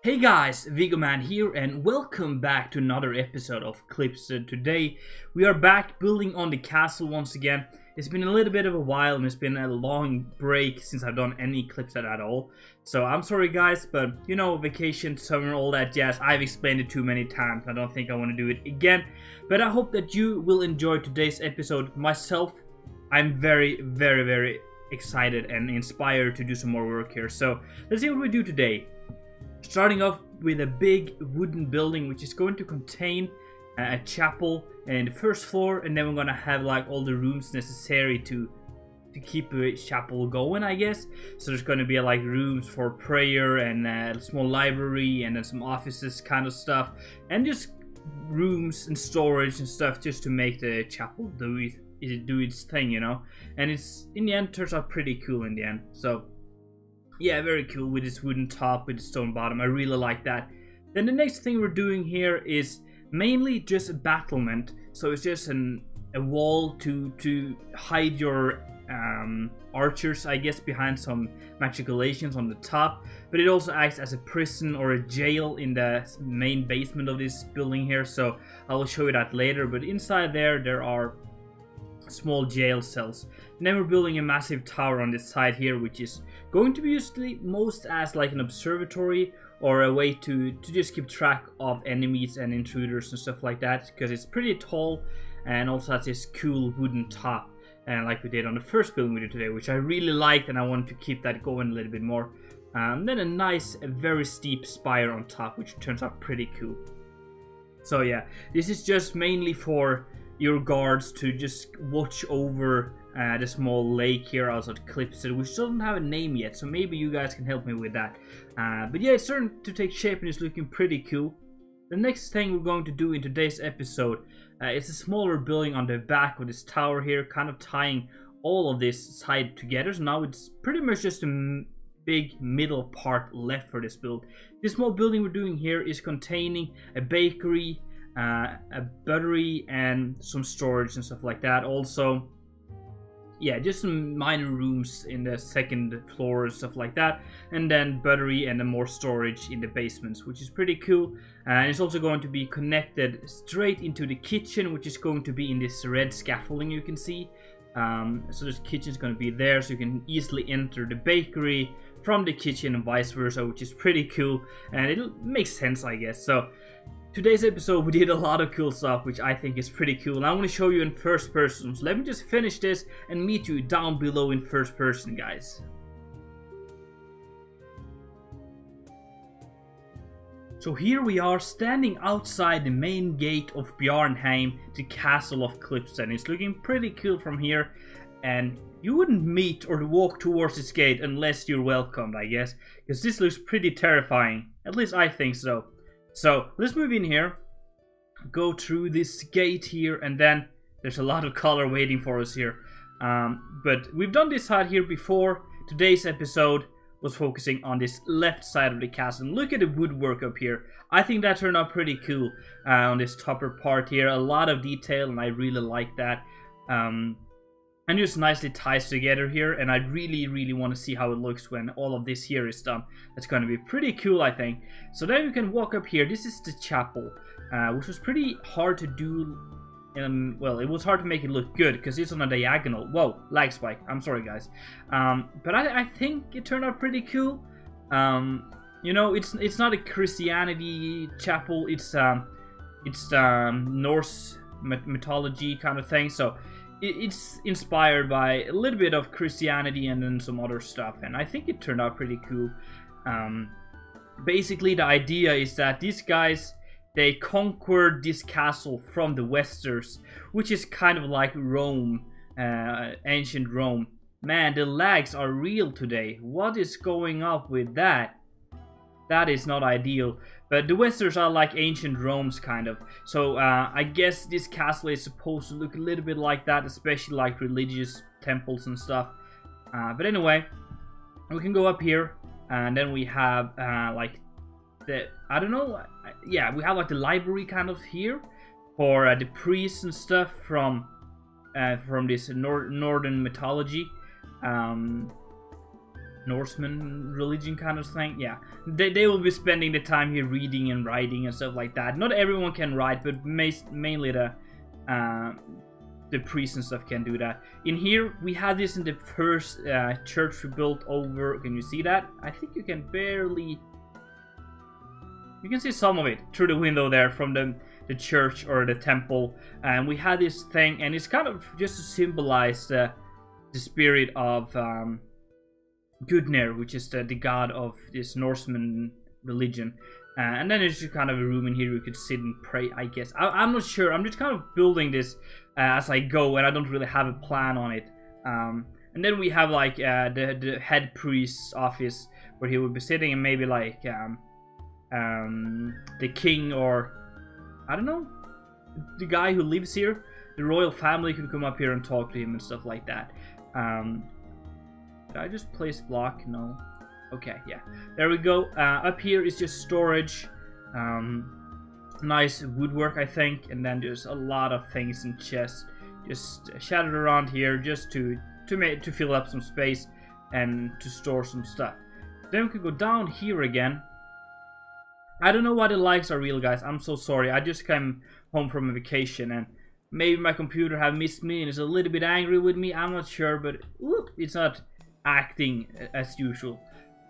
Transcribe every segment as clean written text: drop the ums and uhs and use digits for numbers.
Hey guys, Viggoman here and welcome back to another episode of Klipstead. Today we are back building on the castle once again. It's been a little bit of a while and it's been a long break since I've done any Klipstead at all. So I'm sorry guys, but you know, vacation, summer, all that jazz, I've explained it too many times. I don't think I want to do it again. But I hope that you will enjoy today's episode. Myself, I'm very excited and inspired to do some more work here. So let's see what we do today. Starting off with a big wooden building which is going to contain a chapel in the first floor, and then we're gonna have like all the rooms necessary to keep the chapel going, I guess. So there's gonna be like rooms for prayer and a small library and then some offices kind of stuff, and just rooms and storage and stuff just to make the chapel do its thing, you know. And it's in the end turns out pretty cool in the end. So yeah, very cool with this wooden top with the stone bottom. I really like that. Then the next thing we're doing here is mainly just a battlement. So it's just a wall to hide your archers, I guess, behind some matriculations on the top. But it also acts as a prison or a jail in the main basement of this building here. So I will show you that later. But inside there are small jail cells. And then we're building a massive tower on this side here, which is going to be used most as like an observatory or a way to just keep track of enemies and intruders and stuff like that, because it's pretty tall and also has this cool wooden top, and like we did on the first building we did today, which I really liked, and I wanted to keep that going a little bit more. Then a nice, very steep spire on top, which turns out pretty cool. So yeah, this is just mainly for your guards to just watch over the small lake here outside Klipstead, which doesn't have a name yet, so maybe you guys can help me with that. But yeah, it's starting to take shape and it's looking pretty cool. The next thing we're going to do in today's episode is a smaller building on the back of this tower here, kind of tying all of this side together. So now it's pretty much just a big middle part left for this build. This small building we're doing here is containing a bakery, a buttery, and some storage and stuff like that. Also, yeah, just some minor rooms in the second floor and stuff like that, and then buttery and then more storage in the basements, which is pretty cool. And it's also going to be connected straight into the kitchen, which is going to be in this red scaffolding you can see. So this kitchen is going to be there, so you can easily enter the bakery from the kitchen and vice versa, which is pretty cool, and it makes sense, I guess. So today's episode we did a lot of cool stuff, which I think is pretty cool, and I want to show you in first person. So let me just finish this and meet you down below in first person, guys. So here we are standing outside the main gate of Bjarnheim, the castle of Klipstead. It's looking pretty cool from here, and you wouldn't meet or walk towards this gate unless you're welcomed, I guess, because this looks pretty terrifying. At least I think so. So let's move in here, go through this gate here, and then there's a lot of color waiting for us here. But we've done this side here before. Today's episode was focusing on this left side of the castle. And look at the woodwork up here. I think that turned out pretty cool on this topper part here. A lot of detail, and I really like that. And just nicely ties together here, and I really want to see how it looks when all of this here is done. That's going to be pretty cool, I think. So then you can walk up here. This is the chapel, which was pretty hard to do. Well, it was hard to make it look good because it's on a diagonal. Whoa, lag spike. I'm sorry, guys. But I think it turned out pretty cool. You know, it's not a Christianity chapel. It's Norse mythology kind of thing. So it's inspired by a little bit of Christianity and then some other stuff, and I think it turned out pretty cool. Basically, the idea is that these guys, they conquered this castle from the Westers, which is kind of like Rome, ancient Rome. Man, the lags are real today. What is going up with that? That is not ideal. But the Westers are like ancient Rome's kind of. So I guess this castle is supposed to look a little bit like that, especially like religious temples and stuff. But anyway, we can go up here, and then we have like the, I don't know, yeah, we have like the library kind of here for the priests and stuff from this northern mythology. Norsemen religion kind of thing. Yeah, they will be spending the time here reading and writing and stuff like that. Not everyone can write, but mainly the priests and stuff can do that. In here, we had this in the first church we built over. Can you see that? I think you can barely... You can see some of it through the window there from the church or the temple. And we had this thing, and it's kind of just to symbolize the spirit of Gudnir, which is the god of this Norseman religion. And then there's just kind of a room in here you could sit and pray, I guess. I'm not sure. I'm just kind of building this as I go, and I don't really have a plan on it. And then we have like the head priest's office where he would be sitting, and maybe like the king, or I don't know, the guy who lives here, the royal family could come up here and talk to him and stuff like that. Did I just place block? No. Okay, yeah. There we go. Up here is just storage. Nice woodwork, I think, and then there's a lot of things in chests just shattered around here, just to fill up some space and to store some stuff. Then we could go down here again. I don't know why the likes are real, guys. I'm so sorry. I just came home from a vacation, and maybe my computer have missed me and is a little bit angry with me. I'm not sure, but whoop, it's not acting as usual.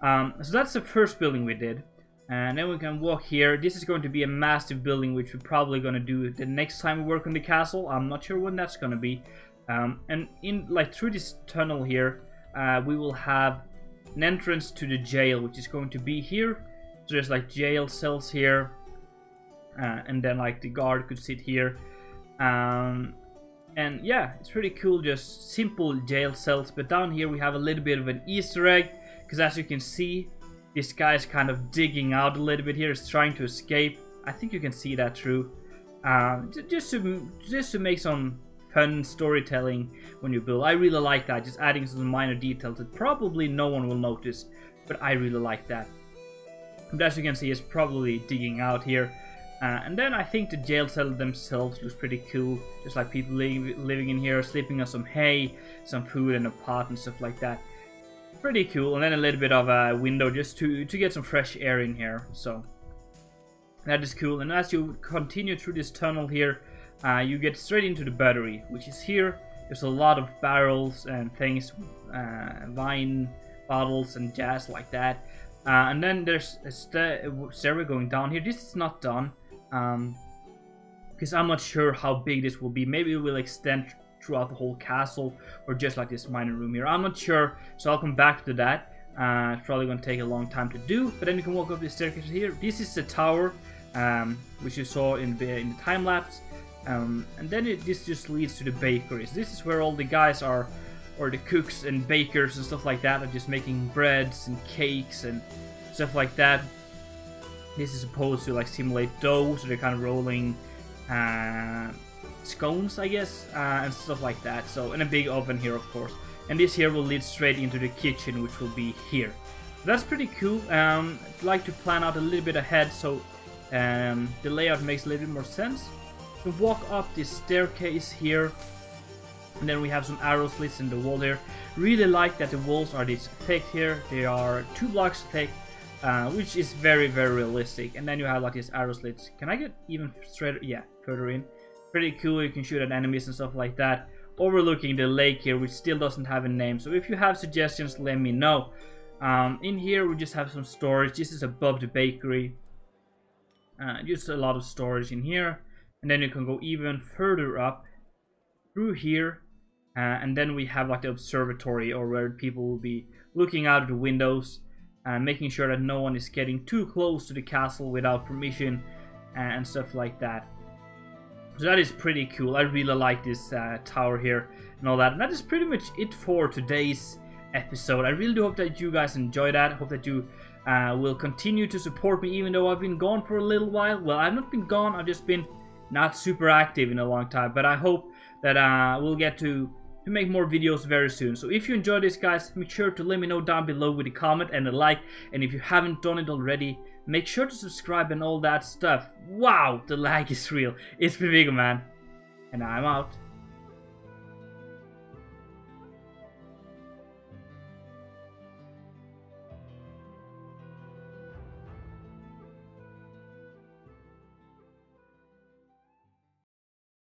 So that's the first building we did. And then we can walk here. This is going to be a massive building, which we're probably going to do the next time we work on the castle. I'm not sure when that's going to be. And in like through this tunnel here, we will have an entrance to the jail, which is going to be here. So there's like jail cells here, and then like the guard could sit here. And yeah, it's pretty cool, just simple jail cells. But down here we have a little bit of an Easter egg, because as you can see, this guy's kind of digging out a little bit here, is trying to escape. I think you can see that through. Just to make some fun storytelling when you build. I really like that, just adding some minor details that probably no one will notice, but I really like that. But as you can see, it's probably digging out here. And then I think the jail cell themselves looks pretty cool. Just like people living in here, sleeping on some hay, some food and a pot and stuff like that. Pretty cool. And then a little bit of a window just to get some fresh air in here. So that is cool. And as you continue through this tunnel here, you get straight into the battery, which is here. There's a lot of barrels and things, wine bottles and jazz like that. And then there's a stairway going down here. This is not done, because I'm not sure how big this will be. Maybe it will extend throughout the whole castle, or just like this minor room here. I'm not sure, so I'll come back to that. It's probably going to take a long time to do, but then you can walk up the staircase here. This is the tower, which you saw in the time lapse, and then this just leads to the bakeries. This is where all the guys are, or the cooks and bakers and stuff like that, are just making breads and cakes and stuff like that. This is supposed to like simulate dough, so they're kind of rolling scones, I guess, and stuff like that. So, in a big oven here, of course. And this here will lead straight into the kitchen, which will be here. So that's pretty cool. I'd like to plan out a little bit ahead, so the layout makes a little bit more sense. You can walk up this staircase here. And then we have some arrow slits in the wall here. Really like that the walls are this thick here. They are 2 blocks thick, which is very, very realistic. And then you have like these arrow slits. Can I get even straighter? Yeah, further in. Pretty cool. You can shoot at enemies and stuff like that. Overlooking the lake here, which still doesn't have a name. So if you have suggestions, let me know. In here we just have some storage. This is above the bakery. Just a lot of storage in here. And then you can go even further up through here. And then we have like the observatory, or where people will be looking out of the windows and making sure that no one is getting too close to the castle without permission and stuff like that. So that is pretty cool. I really like this tower here and all that. And that is pretty much it for today's episode. I really do hope that you guys enjoy that. I hope that you will continue to support me, even though I've been gone for a little while. Well, I've not been gone. I've just been not super active in a long time. But I hope that we'll get to make more videos very soon. So if you enjoyed this, guys, make sure to let me know down below with a comment and a like. And if you haven't done it already, make sure to subscribe and all that stuff. Wow, the lag is real. It's been Viggoman, and I'm out.